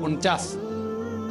49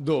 2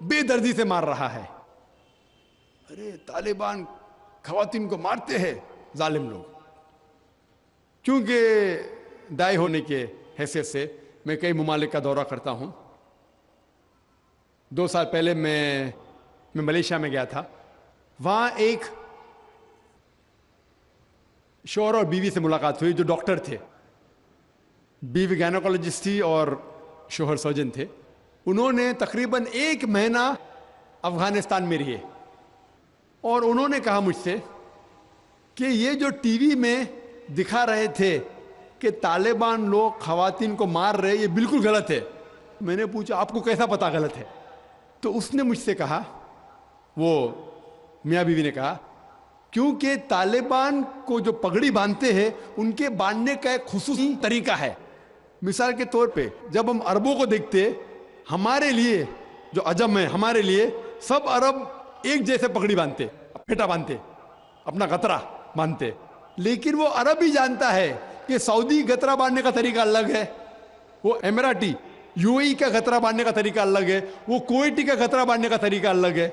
بے دردی سے مار رہا ہے. ارے طالبان خواتین کو مارتے ہیں ظالم لوگ. کیونکہ دائی ہونے کے حیثیت سے میں کئی ممالک کا دورہ کرتا ہوں. 2 سال پہلے میں ملیشیا میں گیا تھا. وہاں ایک شوہر اور بیوی سے ملاقات ہوئی جو ڈاکٹر تھے. بیوی گائنیکولوجسٹ تھی اور شوہر سرجن تھے. انہوں نے تقریباً 1 مہینہ افغانستان میں رہے اور انہوں نے کہا مجھ سے کہ یہ جو ٹی وی میں دکھا رہے تھے کہ طالبان لوگ خواتین کو مار رہے یہ بالکل غلط ہے. میں نے پوچھا آپ کو کیسا پتا غلط ہے؟ تو اس نے مجھ سے کہا, وہ میاں بیوی نے کہا, کیونکہ طالبان کو جو پگڑی باندھتے ہیں ان کے باندھنے کا ایک خصوصی طریقہ ہے. مثال کے طور پہ جب ہم عربوں کو دیکھتے, ہمارے لیے جو عجم ہے ہمارے لیے سب عرب ایک جیسے پگڑی باندھتے, پھیٹا باندھتے, اپنا غترہ باندھتے. لیکن وہ عرب ہی جانتا ہے کہ سعودی غترہ باندھنے کا طریقہ الگ ہے, وہ اماراتی یو اے ای کا غترہ باندھنے کا طریقہ الگ ہے, وہ کویٹی کا غترہ باندھنے کا طریقہ الگ ہے.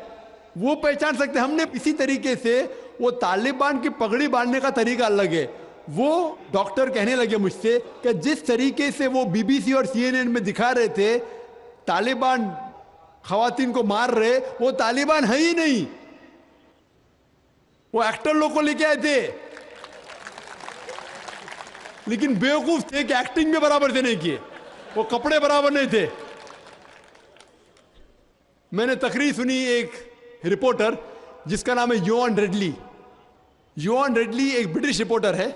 وہ پہچان سکتے. ہم نے اسی طریقے سے وہ طالبان کی پگڑی باندھنے کا طریقہ الگ ہے. وہ ڈاکٹر کہنے لگے مجھ سے کہ جس طریقے سے وہ بی بی سی اور سی این این میں دکھا رہے تھے طالبان خواتین کو مار رہے, وہ طالبان ہے ہی نہیں, وہ ایکٹر لوگ کو لے کے آئے تھے. لیکن بیوقوف تھے کہ ایکٹنگ میں برابر سے نہیں کیے, وہ کپڑے برابر نہیں تھے. میں نے تقریر سنی ایک رپورٹر جس کا نام ہے یوان ریڈلی. یوان ریڈلی ایک برٹش رپورٹر ہے.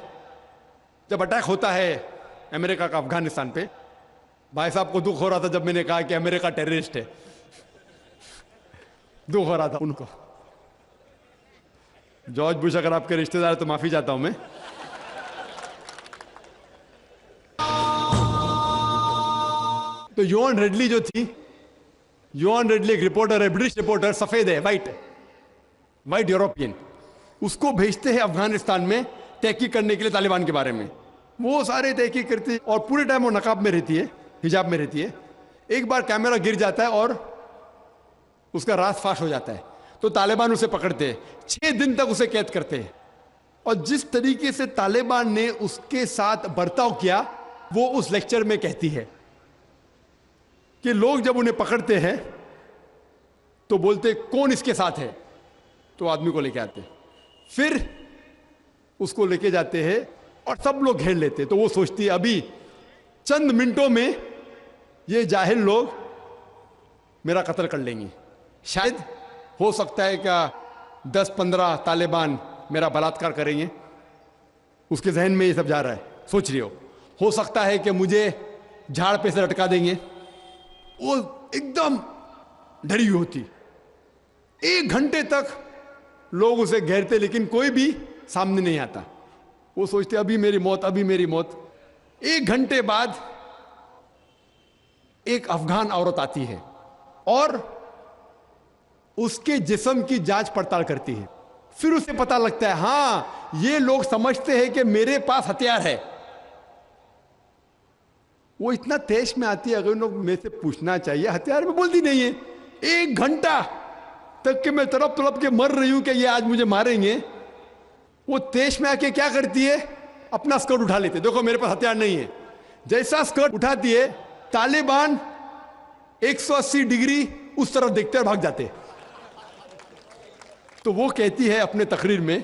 جب اٹیک ہوتا ہے امریکہ کا افغانستان پہ, بھائی صاحب کو دکھ ہو رہا تھا جب میں نے کہا کہ امریکہ ٹیررسٹ ہے, دکھ ہو رہا تھا ان کو. جارج بش اگر آپ کے رشتہ دار تو معافی چاہتا ہوں میں. تو یوان ریڈلی جو تھی, یوان ریڈلی ایک رپورٹر ہے, برٹش رپورٹر, سفید ہے, وائٹ یوروپین. اس کو بھیجتے ہیں افغانستان میں تحقیق کرنے کے لیے طالبان کے بارے میں. وہ سارے تحقیق کرتے اور پورے ٹائم وہ نقاب میں رہتی ہے, حجاب میں رہتی ہے. ایک بار کیمرہ گر جاتا ہے اور اس کا راز فاش ہو جاتا ہے تو طالبان اسے پکڑتے ہیں, 6 دن تک اسے قید کرتے ہیں. اور جس طریقے سے طالبان نے اس کے ساتھ برتاؤ کیا وہ اس لیکچر میں کہتی ہے کہ لوگ جب انہیں پکڑتے ہیں تو بولتے کون اس کے ساتھ ہے, تو آدمی کو لے کے آتے, پھر اس کو لے کے جاتے ہیں اور سب لوگ گھیر لیتے. تو وہ سوچتی ہے ابھی چند منٹوں میں یہ جاہل لوگ میرا قتل کر لیں گے. شاید ہو سکتا ہے کہ 10-15 طالبان میرا بلاತ್ಕಾರ کریں گے. اس کے ذہن میں یہ سب جا رہا ہے, سوچ رہی ہو سکتا ہے کہ مجھے جھاڑ پہ سے لٹکا دیں گے. وہ ایک دم ڈری ہوئی ہوتی. 1 گھنٹے تک لوگ اسے گھیرتے لیکن کوئی بھی سامنے نہیں آتا. وہ سوچتے ابھی میری موت, ابھی میری موت. 1 گھنٹے بعد ایک افغان عورت آتی ہے اور اس کے جسم کی جانچ پڑتال کرتی ہے. پھر اسے پتا لگتا ہے ہاں یہ لوگ سمجھتے ہیں کہ میرے پاس ہتھیار ہے. وہ اتنا تیش میں آتی ہے, اگر ان لوگ میں سے پوچھنا چاہیے ہتھیار میں, بولتی نہیں ہے. 1 گھنٹہ تک کہ میں تڑپ کے مر رہی ہوں کہ یہ آج مجھے ماریں گے. وہ تیش میں آ کے کیا کرتی ہے, اپنا اسکرٹ اٹھا لیتے, دیکھو میرے پاس ہتھیار نہیں ہے. جیسا اسکرٹ اٹھاتی ہے طالبان 180 ڈگری اس طرف دیکھتے اور بھاگ جاتے. تو وہ کہتی ہے اپنے تقریر میں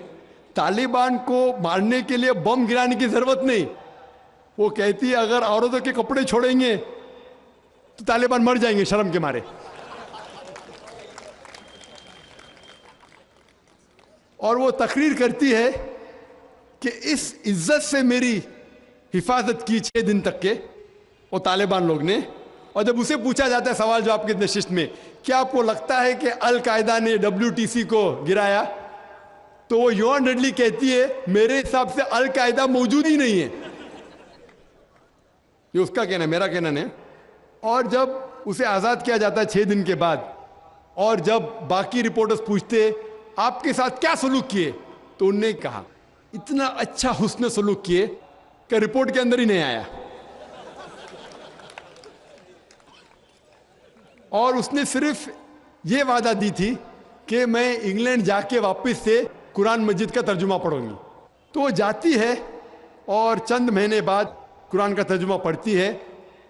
طالبان کو مارنے کے لیے بم گرانے کی ضرورت نہیں. وہ کہتی ہے اگر عورتوں کے کپڑے چھوڑیں گے تو طالبان مر جائیں گے شرم کے مارے. اور وہ تقریر کرتی ہے کہ اس عزت سے میری حفاظت کی 6 دن تک کے وہ طالبان لوگ نے. اور جب اسے پوچھا جاتا ہے سوال جواب کی نشست میں کیا آپ کو لگتا ہے کہ القاعدہ نے WTC کو گرایا, تو وہ یوان ریڈلی کہتی ہے میرے حساب سے القاعدہ موجود ہی نہیں ہے. یہ اس کا کہنا ہے, میرا کہنا نہیں. اور جب اسے آزاد کیا جاتا ہے 6 دن کے بعد, اور جب باقی رپورٹرز پوچھتے آپ کے ساتھ کیا سلوک کیے, تو انہوں نے کہا اتنا اچھا حسن سلوک کیے کہ رپورٹ کے اندر ہی نہیں آیا. اور اس نے صرف یہ وعدہ دی تھی کہ میں انگلینڈ جا کے واپس سے قرآن مجید کا ترجمہ پڑھوں گی. تو وہ جاتی ہے اور چند مہینے بعد قرآن کا ترجمہ پڑھتی ہے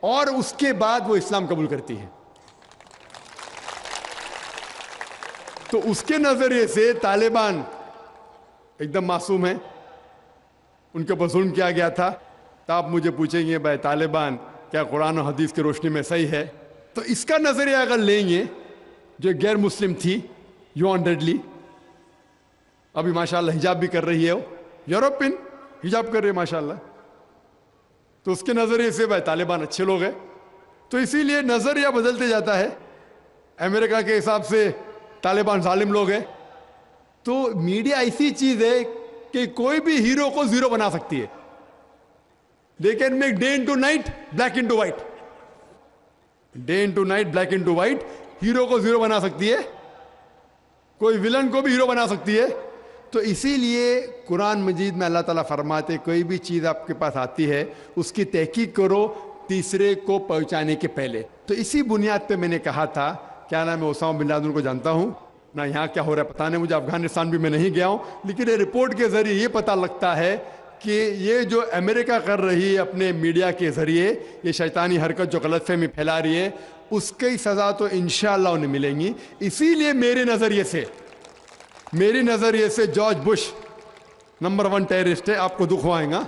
اور اس کے بعد وہ اسلام قبول کرتی ہے. تو اس کے نظریے سے طالبان ایک دم معصوم ہیں, ان کے اوپر ظلم کیا گیا تھا. تو آپ مجھے پوچھیں گے بھائی طالبان کیا قرآن و حدیث کی روشنی میں صحیح ہے؟ تو اس کا نظریہ اگر لیں گے, جو غیر مسلم تھی یوان ڈیڈلی, ابھی ماشاءاللہ حجاب بھی کر رہی ہے, وہ یورپین حجاب کر رہی ہے ماشاءاللہ, تو اس کے نظریے سے بھائی طالبان اچھے لوگ ہیں. تو اسی لیے نظریہ بدلتے جاتا ہے. امریکہ کے حساب سے طالبان ظالم لوگ ہیں. تو میڈیا ایسی چیز ہے کہ کوئی بھی ہیرو کو زیرو بنا سکتی ہے. They can make day into night, black into white. Day into night, black into white. Hero کو زیرو بنا سکتی ہے, کوئی ولن کو بھی ہیرو بنا سکتی ہے. تو اسی لیے قرآن مجید میں اللہ تعالیٰ فرماتے کوئی بھی چیز آپ کے پاس آتی ہے اس کی تحقیق کرو تیسرے کو پہنچانے کے پہلے. تو اسی بنیاد پہ میں نے کہا تھا, کیا نام ہے, اسامہ بن لادن کو جانتا ہوں نہ, یہاں کیا ہو رہا ہے پتہ نہیں مجھے, افغانستان بھی میں نہیں گیا ہوں, لیکن یہ رپورٹ کے ذریعے یہ پتہ لگتا ہے کہ یہ جو امریکہ کر رہی ہے اپنے میڈیا کے ذریعے, یہ شیطانی حرکت جو غلط فہمی پھیلا رہی ہے, اس کی سزا تو انشاءاللہ انہیں ملیں گی. اسی لیے میرے نظریے سے جارج بش نمبر 1 ٹیررسٹ ہے. آپ کو دکھ ہوائیں گا.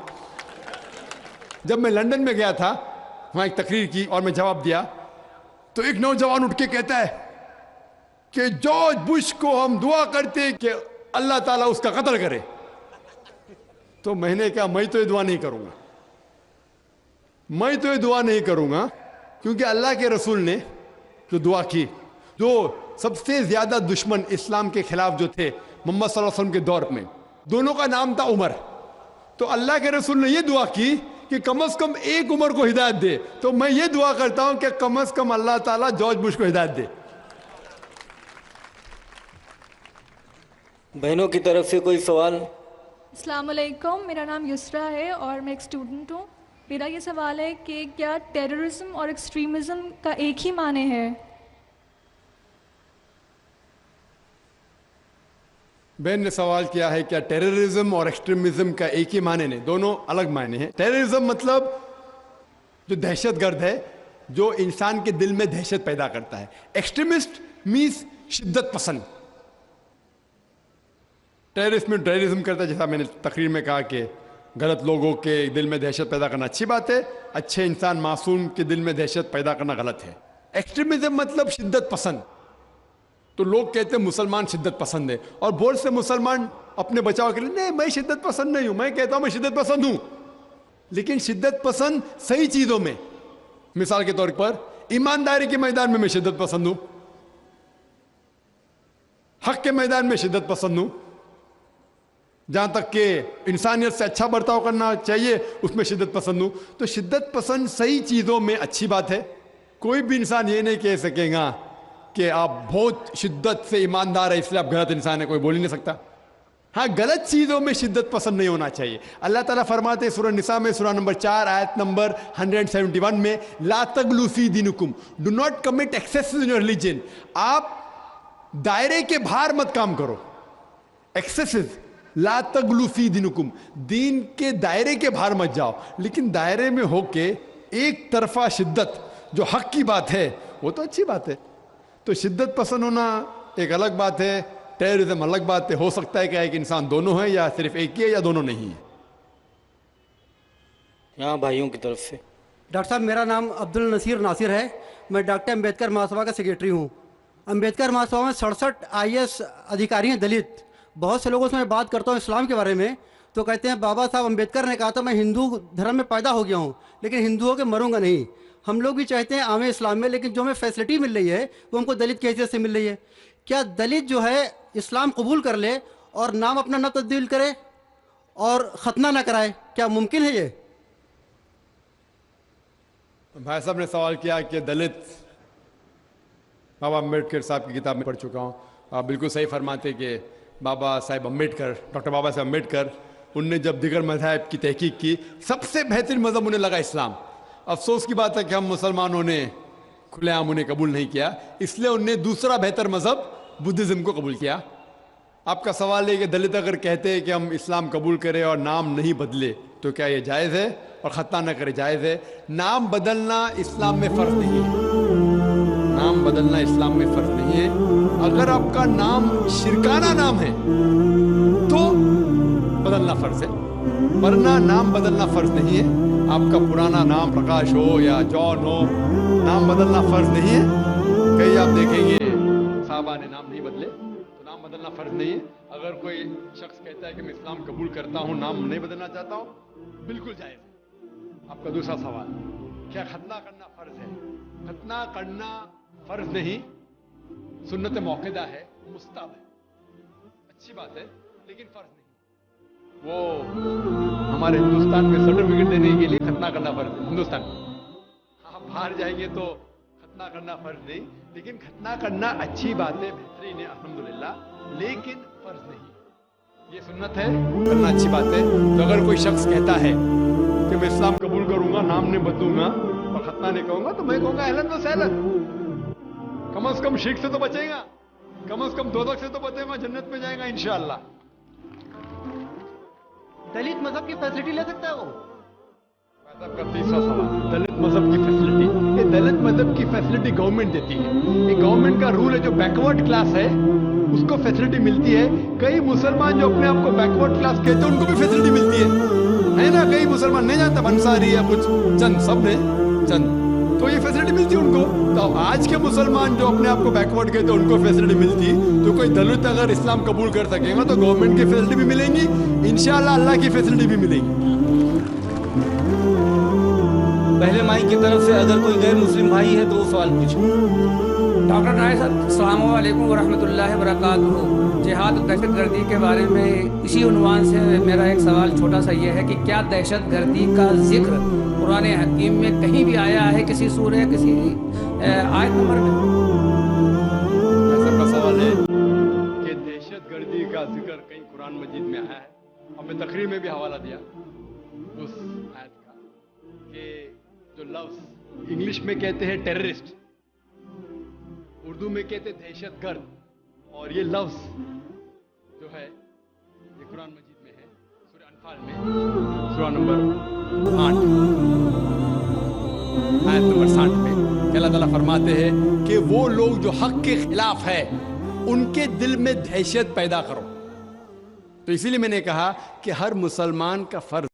جب میں لندن میں گیا تھا, وہاں ایک تقریر کی اور میں جواب دیا, تو ایک نوجوان اٹھ کے کہتا ہے کہ جارج بش کو ہم دعا کرتے ہیں کہ اللہ تعالیٰ اس کا قتل کرے. تو میں نے کہا میں تو یہ دعا نہیں کروں گا, کیونکہ اللہ کے رسول نے جو دعا کی, جو سب سے زیادہ دشمن اسلام کے خلاف جو تھے محمد صلی اللہ علیہ وسلم کے دور میں, دونوں کا نام تھا عمر. تو اللہ کے رسول نے یہ دعا کی کہ کم از کم ایک عمر کو ہدایت دے. تو میں یہ دعا کرتا ہوں کہ کم از کم اللہ تعالیٰ جارج بش کو ہدایت دے. بہنوں کی طرف سے کوئی سوال؟ السلام علیکم, میرا نام یسرا ہے اور میں ایک اسٹوڈنٹ ہوں. میرا یہ سوال ہے کہ کیا ٹیررزم اور ایکسٹریمزم کا ایک ہی معنی ہے؟ بہن نے سوال کیا ہے کیا ٹیررزم اور ایکسٹریمزم کا ایک ہی معنی نہیں, دونوں الگ معنی ہیں. ٹیررزم مطلب جو دہشت گرد ہے, جو انسان کے دل میں دہشت پیدا کرتا ہے. ایکسٹریمسٹ مینس شدت پسند. ٹیررسٹ میں ٹیررزم کرتا ہے, جیسا میں نے تقریر میں کہا کہ غلط لوگوں کے دل میں دہشت پیدا کرنا اچھی بات ہے, اچھے انسان معصوم کے دل میں دہشت پیدا کرنا غلط ہے. ایکسٹریمزم مطلب شدت پسند. تو لوگ کہتے ہیں مسلمان شدت پسند ہے, اور بہت سے مسلمان اپنے بچاؤ کے لیے نہیں میں شدت پسند نہیں ہوں, میں کہتا ہوں میں شدت پسند ہوں. لیکن شدت پسند صحیح چیزوں میں, مثال کے طور پر ایمانداری کے میدان میں شدت پسند ہوں, حق کے میدان میں شدت پسند ہوں, جہاں تک کہ انسانیت سے اچھا برتاؤ کرنا چاہیے اس میں شدت پسند ہوں. تو شدت پسند صحیح چیزوں میں اچھی بات ہے. کوئی بھی انسان یہ نہیں کہہ سکے گا کہ آپ بہت شدت سے ایماندار ہے اس لیے آپ غلط انسان ہے, کوئی بول ہی نہیں سکتا. ہاں غلط چیزوں میں شدت پسند نہیں ہونا چاہیے. اللہ تعالیٰ فرماتے ہیں سورہ نساء میں سورہ نمبر 4 آیت نمبر 171 میں, لا تغلوا فی دینکم, do not commit excesses in your religion. آپ دائرے کے باہر مت کام کرو. ایکسیسز, لا تغلوا فی دینکم, دین کے دائرے کے باہر مت جاؤ, لیکن دائرے میں ہو کے ایک طرفہ شدت جو حق کی بات ہے وہ تو اچھی بات ہے. تو شدت پسند ہونا ایک الگ بات ہے, ٹیررزم الگ بات ہے. ہو سکتا ہے کہ ایک انسان دونوں ہے یا صرف ایک ہی ہے یا دونوں نہیں ہے. یہاں بھائیوں کی طرف سے. ڈاکٹر صاحب میرا نام عبد النصیر ناصر ہے, میں ڈاکٹر امبیڈکر مہاسبھا کا سیکریٹری ہوں. امبیڈکر مہاسبھا میں 67 IAS ادھیکاری ہیں دلت. بہت سے لوگوں سے میں بات کرتا ہوں اسلام کے بارے میں تو کہتے ہیں بابا صاحب امبیڈکر نے کہا تھا میں ہندو دھرم میں پیدا ہو گیا ہوں لیکن ہندوؤں کے مروں گا نہیں. ہم لوگ بھی چاہتے ہیں عام اسلام میں, لیکن جو ہمیں فیسلٹی مل رہی ہے وہ ہم کو دلت کی حیثیت سے مل رہی ہے. کیا دلت جو ہے اسلام قبول کر لے اور نام اپنا نہ تبدیل کرے اور ختنہ نہ کرائے, کیا ممکن ہے یہ؟ بھائی صاحب نے سوال کیا کہ دلت, بابا امبیڈکر صاحب کی کتاب میں پڑھ چکا ہوں. آپ بالکل صحیح فرماتے کہ بابا صاحب امبیڈکر, ڈاکٹر بابا صاحب امبیڈکر, ان نے جب دیگر مذاہب کی تحقیق کی سب سے بہترین مذہب انہیں لگا اسلام. افسوس کی بات ہے کہ ہم مسلمانوں نے کھلے عام انہیں قبول نہیں کیا, اس لیے انہوں نے دوسرا بہتر مذہب بدھزم کو قبول کیا. آپ کا سوال ہے کہ دلت اگر کہتے ہیں کہ ہم اسلام قبول کریں اور نام نہیں بدلے تو کیا یہ جائز ہے, اور ختنہ نہ کرے جائز ہے؟ نام بدلنا اسلام میں فرض نہیں ہے, نام بدلنا اسلام میں فرض نہیں ہے. اگر آپ کا نام شرکانہ نام ہے تو بدلنا فرض ہے, ورنہ نام بدلنا فرض نہیں ہے. آپ کا پرانا نام پرکاش ہو یا جان ہو, نام بدلنا فرض نہیں ہے. کئی آپ دیکھیں گے صحابہ نے نام نہیں بدلے, تو نام بدلنا فرض نہیں ہے. اگر کوئی شخص کہتا ہے کہ میں اسلام قبول کرتا ہوں, نام نہیں بدلنا چاہتا ہوں, بالکل جائز ہے. آپ کا دوسرا سوال, کیا ختنہ کرنا فرض ہے؟ ختنہ کرنا فرض نہیں, سنت موقدہ ہے, مستحب ہے, اچھی بات ہے, لیکن فرض نہیں. وہ ہمارے ہندوستان میں سرٹیفکیٹ دینے کے لیے ختنہ کرنا فرض ہے ہندوستان میں. ہاں باہر جائیں گے تو ختنہ کرنا فرض نہیں, لیکن ختنہ کرنا اچھی بات ہے, بہترین ہے الحمدللہ, لیکن فرض نہیں. یہ سنت ہے, کرنا اچھی بات ہے. تو اگر کوئی شخص کہتا ہے کہ میں اسلام قبول کروں گا, نام نہیں بدلوں گا اور ختنہ نہیں کہوں گا, تو میں کہوں گا اہلاً و سہلاً, کم از کم شرک سے تو بچے گا, کم از کم دوزخ سے تو بچے گا, جنت میں جائے گا انشاءاللہ. دلت مذہب کی فیسلٹی لے سکتا ہے وہ؟ کا تیسرا سوال, دلت مذہب کی فیسلٹی. یہ دلت مذہب کی فیسلٹی گورنمنٹ دیتی ہے, یہ گورنمنٹ کا رول ہے. جو بیکورڈ کلاس ہے اس کو فیسلٹی ملتی ہے. کئی مسلمان جو اپنے آپ کو بیکورڈ کلاس کہتے ہیں ان کو بھی فیسلٹی ملتی ہے نا. کئی مسلمان نہیں جانتا, انصاری ہے کچھ چند, سب نے چند, تو یہ فیسلٹی ملتی ہے ان کو. تو آج کے مسلمان جو اپنے آپ کو بیکورڈ کہتے ہیں ان کو فیسلٹی ملتی, تو کوئی دلت اگر اسلام قبول کر سکے گا تو گورنمنٹ کی فیسلٹی بھی ملیں گی انشاءاللہ, اللہ کی فیسلٹی بھی ملے گی. پہلے مائی کی طرف سے اگر کوئی غیر مسلم بھائی ہے تو وہ سوال پوچھو. ڈاکٹر نائب صاحب السلام علیکم ورحمۃ اللہ وبرکاتہ. جہاد و دہشت گردی کے بارے میں اسی عنوان سے میرا ایک سوال چھوٹا سا یہ ہے کہ کیا دہشت گردی کا ذکر قرآن حکیم میں کہیں بھی آیا ہے, کسی سورہ, کسی آیت نمبر میں؟ ایسا کا سوال ہے کہ دہشت گردی کا ذکر کہیں قرآن مجید میں آیا ہے, اور میں تقریر میں بھی حوالہ دیا اس آیت کا کہ جو لفظ انگلش میں کہتے ہیں ٹیررسٹ, اردو میں کہتے دہشت گرد, اور یہ لفظ جو ہے یہ قرآن مجید میں ہے, سورہ انفال میں, سورہ نمبر 8 آیت نمبر 60 میں, کہ اللہ تعالیٰ فرماتے ہیں کہ وہ لوگ جو حق کے خلاف ہے ان کے دل میں دہشت پیدا کرو. تو اسی لیے میں نے کہا کہ ہر مسلمان کا فرض